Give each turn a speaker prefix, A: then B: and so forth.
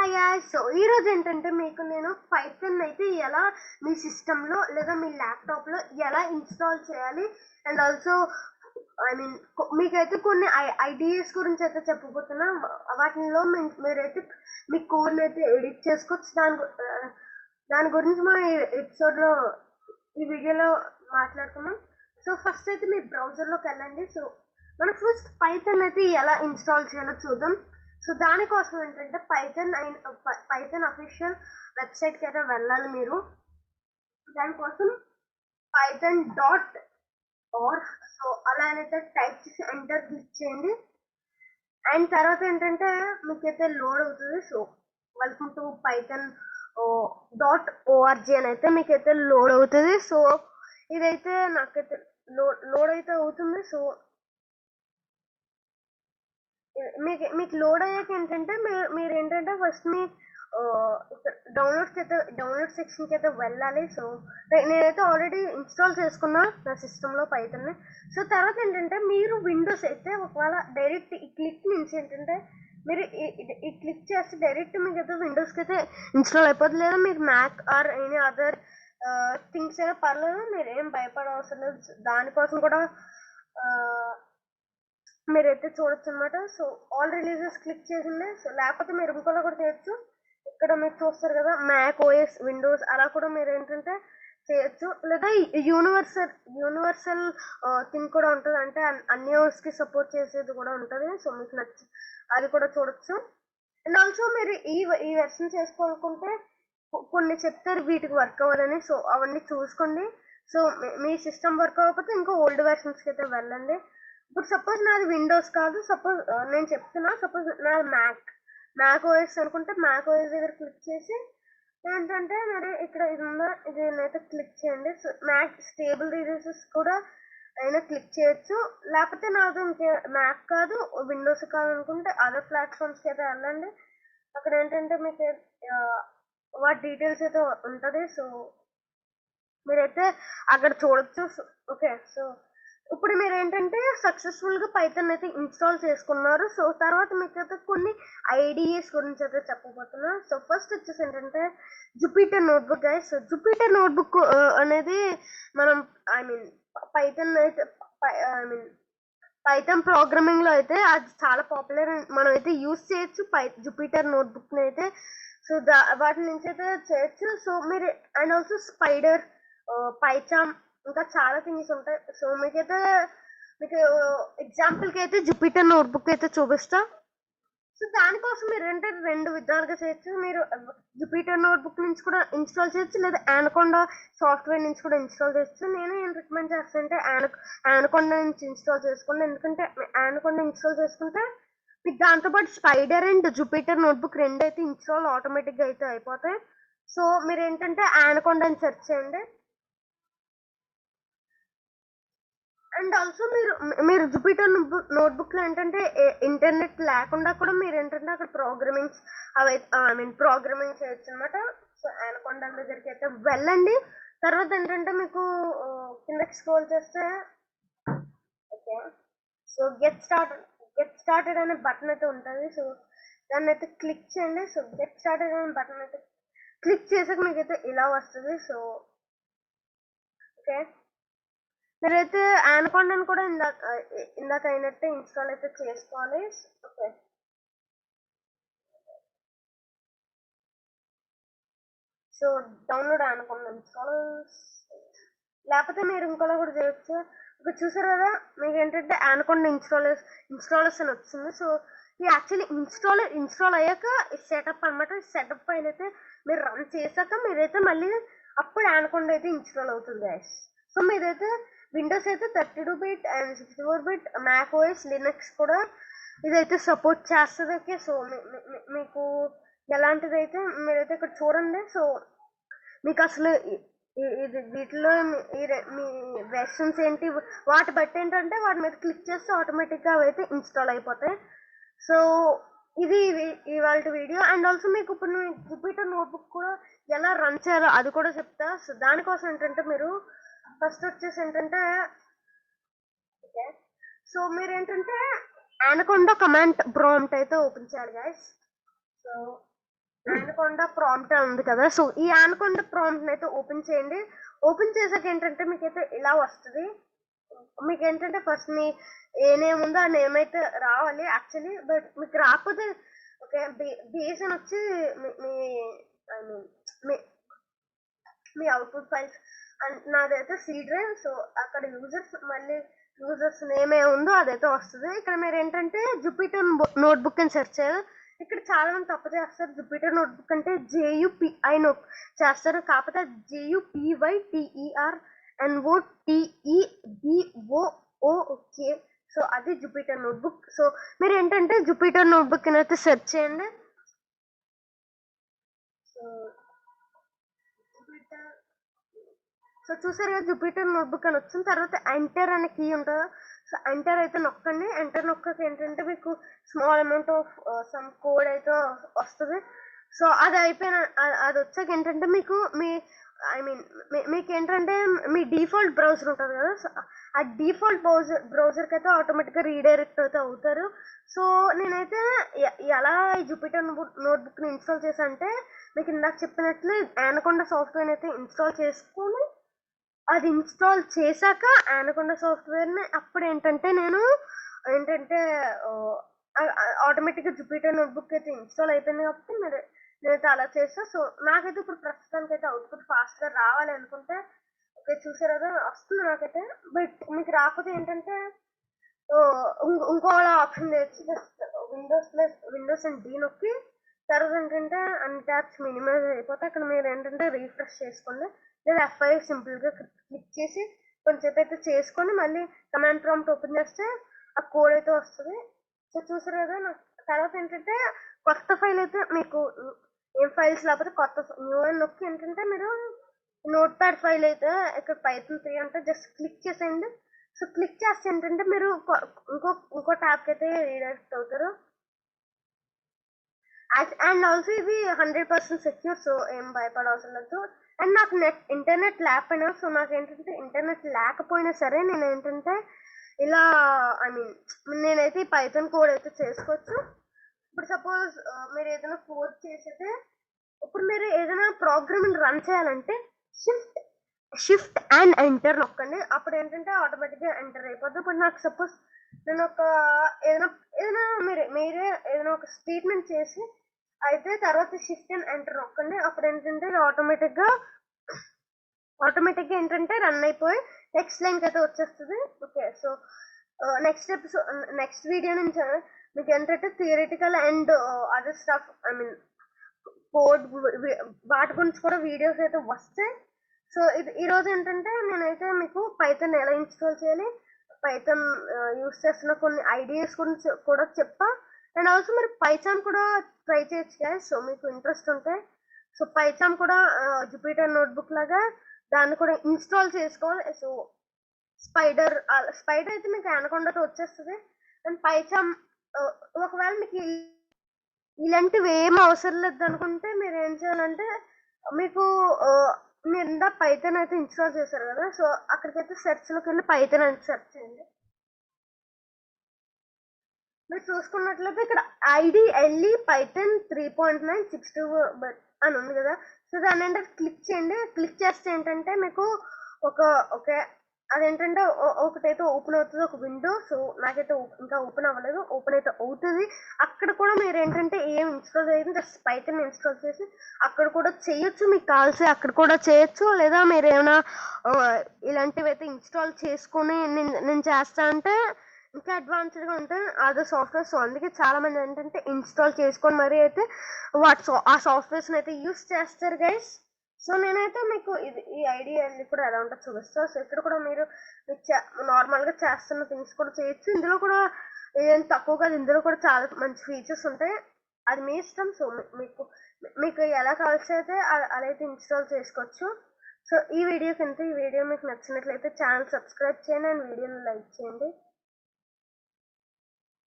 A: Hi guys. So ఈరోజు ఏంటంటే మీకు నేను పైథాన్ అయితే ఎలా మీ సిస్టంలో లేదా మీ ల్యాప్టాప్లో ఎలా ఇన్స్టాల్ చేయాలి అండ్ ఆల్సో మీకైతే కొన్ని ఐడియాస్ గురించి అయితే చెప్పబోతున్నా. వాటిలో మీరైతే మీ కోడ్ని అయితే ఎడిట్ చేసుకోవచ్చు. దాని గురించి మనం ఈ ఎపిసోడ్లో ఈ వీడియోలో మాట్లాడుతున్నాం. సో ఫస్ట్ అయితే మీ బ్రౌజర్లోకి వెళ్ళండి. సో మనం ఫస్ట్ పైథాన్ అయితే ఎలా ఇన్స్టాల్ చేయాలో చూద్దాం. సో దానికోసం ఏంటంటే పైథాన్ అఫీషియల్ వెబ్సైట్కి అయితే వెళ్ళాలి మీరు. దానికోసం python.org సో అలా అయితే టైప్ చేసి ఎంటర్ క్లిక్ చేయండి. అండ్ తర్వాత ఏంటంటే మీకైతే లోడ్ అవుతుంది. సో వెల్కమ్ టు python.org అని అయితే మీకైతే లోడ్ అవుతుంది. సో ఇదైతే నాకైతే లోడ్ అయితే అవుతుంది. సో మీకు లోడ్ అయ్యాక ఏంటంటే మీరు ఏంటంటే ఫస్ట్ మీ డౌన్లోడ్ సెక్షన్కి అయితే వెళ్ళాలి. సో నేనైతే ఆల్రెడీ ఇన్స్టాల్ చేసుకున్నా నా సిస్టంలో పైథాన్ని. సో తర్వాత ఏంటంటే మీరు విండోస్ అయితే ఒకవేళ డైరెక్ట్ ఈ క్లిక్ నుంచి ఏంటంటే మీరు ఈ క్లిక్ చేస్తే డైరెక్ట్ మీకు అయితే విండోస్కి అయితే ఇన్స్టాల్ అయిపోతుంది. లేదా మీకు Mac or any other things అయినా పర్లేదు, మీరు ఏం భయపడవసరం లేదు. దానికోసం కూడా మీరైతే చూడొచ్చు అనమాట. సో ఆల్ రిలీజెస్ క్లిక్ చేసిందే. సో లేకపోతే మీరు ఇంకోలా కూడా చేయొచ్చు. ఇక్కడ మీరు చూస్తారు కదా మ్యాక్ ఓఎస్ విండోస్ అలా కూడా మీరు ఏంటంటే చేయొచ్చు. లేదా యూనివర్సల్ థింగ్ కూడా ఉంటుంది, అంటే అన్ని ఓఎస్కి సపోర్ట్ చేసేది కూడా ఉంటుంది. సో మీకు నచ్చి అది కూడా చూడొచ్చు. అండ్ ఆల్సో మీరు ఈ వెర్షన్ చేసుకోవాలనుకుంటే కొన్ని చెప్తారు వీటికి వర్క్ అవ్వాలని. సో అవన్నీ చూసుకోండి. సో మీ సిస్టమ్ వర్క్ అవ్వకపోతే ఇంకా ఓల్డ్ వెర్షన్స్కి అయితే వెళ్ళండి. ఇప్పుడు సపోజ్ నాది విండోస్ కాదు, సపోజ్ నేను చెప్తున్నా, సపోజ్ నాది మ్యాక్ ఓఎస్ అనుకుంటే మ్యాక్ ఓఎస్ దగ్గర క్లిక్ చేసి ఏంటంటే మరి ఇక్కడ ఇది ఉందా, ఇది అయితే క్లిక్ చేయండి. సో మ్యాక్ స్టేబుల్ రిలీజెస్ కూడా అయినా క్లిక్ చేయొచ్చు. లేకపోతే నాది ఇంకే మ్యాక్ కాదు విండోస్ కాదు అనుకుంటే అదర్ ప్లాట్ఫామ్స్కి అయితే వెళ్ళండి. అక్కడ ఏంటంటే మీకు వాటి డీటెయిల్స్ అయితే ఉంటుంది. సో మీరైతే అక్కడ చూడొచ్చు. ఓకే, సో ఇప్పుడు మీరు ఏంటంటే సక్సెస్ఫుల్గా పైథాన్ అయితే ఇన్స్టాల్ చేసుకున్నారు. సో తర్వాత మీకు అయితే కొన్ని ఐడియాస్ గురించి అయితే చెప్పబోతున్నా. సో ఫస్ట్ వచ్చేసి ఏంటంటే Jupiter notebook guys. So Jupiter notebook అనేది మనం పైథాన్ అయితే పైథాన్ ప్రోగ్రామింగ్ లో అయితే అది చాలా పాపులర్. మనం అయితే యూస్ చేయొచ్చు జుపిటర్ నోట్బుక్ ని అయితే. సో వాటి నుంచి అయితే చేయొచ్చు. సో మీరు అండ్ ఆల్సో స్పైడర్, పైచామ్, ఇంకా చాలా థింగ్స్ ఉంటాయి. సో మీకు ఎగ్జాంపుల్కి అయితే జుపిటర్ నోట్బుక్ అయితే చూపిస్తా. సో దానికోసం మీరు ఏంటంటే రెండు విధాలుగా చేయొచ్చు. మీరు జుపిటర్ నోట్బుక్ నుంచి కూడా ఇన్స్టాల్ చేయొచ్చు, లేదా anaconda సాఫ్ట్వేర్ నుంచి కూడా ఇన్స్టాల్ చేయొచ్చు. నేను ఏం రికమెండ్ చేస్తానంటే anaconda నుంచి ఇన్స్టాల్ చేసుకోండి. ఎందుకంటే anaconda ఇన్స్టాల్ చేసుకుంటే మీకు దాంతోపాటు స్పైడర్ అండ్ జుపిటర్ నోట్బుక్ రెండు అయితే ఇన్స్టాల్ ఆటోమేటిక్గా అయితే అయిపోతాయి. సో మీరు ఏంటంటే anaconda అని సెర్చ్ చేయండి. అండ్ ఆల్సో మీరు జుపిటర్ నోట్బుక్ లో ఏంటంటే ఇంటర్నెట్ లేకుండా కూడా మీరు ఏంటంటే అక్కడ ప్రోగ్రామింగ్ చేయొచ్చు అనమాట. సో anaconda దగ్గరికి అయితే వెళ్ళండి. తర్వాత ఏంటంటే మీకు కిందకి స్క్రోల్ చేస్తే ఓకే, సో గెట్ స్టార్టెడ్ అనే బటన్ అయితే ఉంటుంది. సో దాన్ని అయితే క్లిక్ చేయండి. సో గెట్ స్టార్టెడ్ అనే బటన్ అయితే క్లిక్ చేసాక మీకైతే ఇలా వస్తుంది. సో ఓకే, మీరైతే anaconda కూడా ఇందాక అయినట్టే ఇన్స్టాల్ అయితే చేసుకోవాలి. Okay, so download anaconda install. లేకపోతే మీరు ఇంకోలా కూడా చేయొచ్చు. ఇక్కడ చూసారు కదా మీకు ఏంటంటే anaconda ఇన్స్టాలర్స్ అని వచ్చింది. సో ఇది యాక్చువల్లీ ఇన్స్టాల్ అయ్యాక సెటప్ అనమాట. సెటప్ పైన అయితే మీరు రన్ చేశాక మీరైతే మళ్ళీ అప్పుడు anaconda అయితే ఇన్స్టాల్ అవుతుంది గైస్. సో మీరైతే విండోస్ అయితే 32-bit and 64-bit, Mac OS, Linux కూడా ఇదైతే సపోర్ట్ చేస్తుంది. ఓకే, సో మీకు ఎలాంటిది అయితే మీరైతే ఇక్కడ చూడండి. సో మీకు అసలు ఇది వీటిలో మీ వెర్షన్స్ ఏంటి వాటి బట్టి ఏంటంటే వాటి మీద క్లిక్ చేస్తే ఆటోమేటిక్గా అవి అయితే ఇన్స్టాల్ అయిపోతాయి. సో ఇది ఇవాళ వీడియో. అండ్ ఆల్సో మీకు ఇప్పుడు నేను జుపిటర్ నోట్బుక్ కూడా ఎలా రన్ చేయాలో అది కూడా చెప్తా. సో దానికోసం ఏంటంటే మీరు ఫస్ట్ వచ్చేసి ఏంటంటే ఓకే, సో మీరు ఏంటంటే anaconda కమాండ్ ప్రాంప్ట్ అయితే ఓపెన్ చేయాలి గైస్. సో anaconda ప్రాంప్ట్ ఉంది కదా, సో ఈ anaconda ప్రాంప్ట్ అయితే ఓపెన్ చేయండి. ఓపెన్ చేసాక ఏంటంటే మీకైతే ఇలా వస్తుంది. మీకు ఏంటంటే ఫస్ట్ మీ ఏ నేమ్ ఉందో ఆ నేమ్ అయితే రావాలి యాక్చువల్లీ. బట్ మీకు రాకపోతే ఓకే, బేస్ అని వచ్చి me I mean me me output files and నాదైతే సి డ్రైవ్. సో అక్కడ మళ్ళీ యూజర్స్ నేమ్ ఏ ఉందో అదైతే వస్తుంది. ఇక్కడ మీరు ఏంటంటే జూపిటర్ నోట్బుక్ అని సెర్చ్ చేయాలి. ఇక్కడ చాలా మంది తప్పు చేస్తారు. జూపిటర్ నోట్బుక్ అంటే JUPI నోట్ చేస్తారు, కాకపోతే JUPYTERNOTEBOOK. సో అది జూపిటర్ నోట్బుక్. సో మీరు ఏంటంటే జూపిటర్ నోట్బుక్ అయితే సెర్చ్ చేయండి. సో సో చూసారు కదా, జూపిటర్ నోట్బుక్ అని వచ్చిన తర్వాత ఎంటర్ అనే కీ ఉంటుంది. సో ఎంటర్ అయితే నొక్కండి. ఎంటర్ నొక్కక ఏంటంటే మీకు small amount of some code అయితే వస్తుంది. సో అది అయిపోయిన అది వచ్చాక ఏంటంటే మీకు ఐ మీన్ మీకు ఏంటంటే మీ డిఫాల్ట్ బ్రౌజర్ ఉంటుంది కదా, సో ఆ డిఫాల్ట్ బ్రౌజర్కి అయితే ఆటోమేటిక్గా రీడైరెక్ట్ అయితే అవుతారు. సో నేనైతే ఎలా ఈ జూపిటర్ నోట్బుక్ని ఇన్స్టాల్ చేశానంటే, మీకు ఇందాక చెప్పినట్లు anaconda సాఫ్ట్వేర్ అయితే ఇన్స్టాల్ చేసుకొని అది ఇన్స్టాల్ చేశాక anaconda సాఫ్ట్వేర్ని అప్పుడు ఏంటంటే నేను ఏంటంటే ఆటోమేటిక్గా జూపిటర్ నోట్బుక్ అయితే ఇన్స్టాల్ అయిపోయింది కాబట్టి నేనైతే అలా చేస్తా. సో నాకైతే ఇప్పుడు ప్రస్తుతానికి అయితే అవుట్పుట్ ఫాస్ట్గా రావాలి అనుకుంటే ఓకే, చూసారు కదా వస్తుంది నాకైతే. బట్ మీకు రాకపోతే ఏంటంటే ఇంకో ఆప్షన్ తెచ్చి జస్ట్ విండోస్ అండ్ D నొక్కి తర్వాత ఏంటంటే అన్ని ట్యాబ్స్ మినిమైజ్ అయిపోతే అక్కడ మీరు ఏంటంటే రీఫ్రెష్ చేసుకోండి, లేదా F5 సింపుల్గా క్లిక్ చేసి కొంచెంసేపు అయితే చేసుకొని మళ్ళీ కమాండ్ ప్రాంప్ట్ ఓపెన్ చేస్తే ఆ కోడ్ అయితే వస్తుంది. సో చూసారు కదా, తర్వాత ఏంటంటే కొత్త ఫైల్ అయితే మీకు ఏం ఫైల్స్ లేకపోతే కొత్త న్యూ అని నొక్కి ఏంటంటే మీరు నోట్ ప్యాడ్ ఫైల్ అయితే ఇక్కడ Python 3 అంటే జస్ట్ క్లిక్ చేసేయండి. సో క్లిక్ చేస్తే ఏంటంటే మీరు ఇంకో ట్యాబ్కి అయితే రీడైరెక్ట్ అవుతారు. అండ్ ఆల్సో ఇది 100% సెక్యూర్, సో ఏం భయపడవసరం లేదు. అండ్ నాకు ఇంటర్నెట్ లేకపోయినా, సో నాకు ఏంటంటే ఇంటర్నెట్ లేకపోయినా సరే నేను ఏంటంటే ఇలా ఐ మీన్ నేనైతే ఈ పైథాన్ కోడ్ అయితే చేసుకోవచ్చు. ఇప్పుడు సపోజ్ మీరు ఏదైనా కోడ్ చేసేది, ఇప్పుడు మీరు ఏదైనా ప్రోగ్రామ్ రన్ చేయాలంటే షిఫ్ట్ అండ్ ఎంటర్ నొక్కండి. అప్పుడు ఏంటంటే ఆటోమేటిక్గా ఎంటర్ అయిపోద్ది. ఇప్పుడు నాకు సపోజ్ నేను ఒక ఏదైనా మీరే ఏదైనా ఒక స్టేట్మెంట్ చేసి అయితే తర్వాత షిఫ్ట్ అండ్ ఎంటర్ నొక్కండి. అప్పుడు ఏంటంటే ఆటోమేటిక్గా ఏంటంటే రన్ అయిపోయి నెక్స్ట్ లైన్కి అయితే వచ్చేస్తుంది. ఓకే, సో నెక్స్ట్ వీడియో నుంచి మీకు ఏంటంటే theoretical and other stuff I mean code వాటి గురించి కూడా వీడియోస్ అయితే వస్తాయి. సో ఈరోజు ఏంటంటే నేనైతే మీకు పైథాన్ ఎలా ఇన్స్టాల్ చేయాలి, పైథాన్ యూస్ చేస్తున్న కొన్ని ఐడియాస్ గురించి కూడా చెప్పా. అండ్ ఆల్సో మీరు పైచామ్ కూడా ట్రై చేయొచ్చు గైస్, సో మీకు ఇంట్రెస్ట్ ఉంటే. సో పైచామ్ కూడా జూపిటర్ నోట్బుక్ లాగా దాన్ని కూడా ఇన్స్టాల్ చేసుకోవాలి. సో స్పైడర్ అయితే మీకు anaconda వచ్చేస్తుంది. అండ్ పైచామ్ ఒకవేళ మీకు ఇలాంటివి ఏం అవసరం లేదు అనుకుంటే మీరు ఏం చేయాలంటే మీకు మీరు ఇందా పైథాన్ అయితే ఇన్స్టాల్ చేశారు కదా, సో అక్కడికైతే సెర్చ్లోకి వెళ్ళి పైథాన్ అని సెర్చ్ చేయండి. మీరు చూసుకున్నట్లయితే ఇక్కడ IDE పైథాన్ 3.962 అని ఉంది కదా, సో దాని ఏంటంటే క్లిక్ చేయండి. క్లిక్ చేస్తే ఏంటంటే మీకు ఓకే అదేంటంటే ఒకటైతే ఓపెన్ అవుతుంది ఒక విండో. సో నాకైతే ఇంకా ఓపెన్ అవ్వలేదు, ఓపెన్ అయితే అవుతుంది. అక్కడ కూడా మీరు ఏంటంటే ఏం ఇన్స్టాల్ చేయదు, జస్ట్ పైథాన్ ఇన్స్టాల్ చేసి అక్కడ కూడా చేయొచ్చు, మీకు కావాల్సి అక్కడ కూడా చేయొచ్చు. లేదా మీరు ఏమైనా ఇలాంటివి అయితే ఇన్స్టాల్ చేసుకొని నేను చేస్తా అంటే ఇంకా అడ్వాన్స్డ్గా ఉంటాయి అదర్ సాఫ్ట్వేర్. సో అందుకే చాలా మంది ఏంటంటే ఇన్స్టాల్ చేసుకొని మరీ అయితే ఆ సాఫ్ట్వేర్స్ని అయితే యూస్ చేస్తారు గైస్. సో నేనైతే మీకు ఈ ఐడియా కూడా ఎలా ఉంటుందో చూపిస్తాను. సో ఇక్కడ కూడా మీరు నార్మల్గా చేస్తున్న థింగ్స్ కూడా చేయొచ్చు. ఇందులో కూడా ఏం తక్కువ కాదు, ఇందులో కూడా చాలా మంచి ఫీచర్స్ ఉంటాయి, అది మీ ఇష్టం. సో మీకు ఎలా కావాల్సి అయితే అలా అయితే ఇన్స్టాల్ చేసుకోవచ్చు. సో ఈ వీడియో మీకు నచ్చినట్లయితే ఛానల్ సబ్స్క్రైబ్ చేయండి అండ్ వీడియోని లైక్ చేయండి.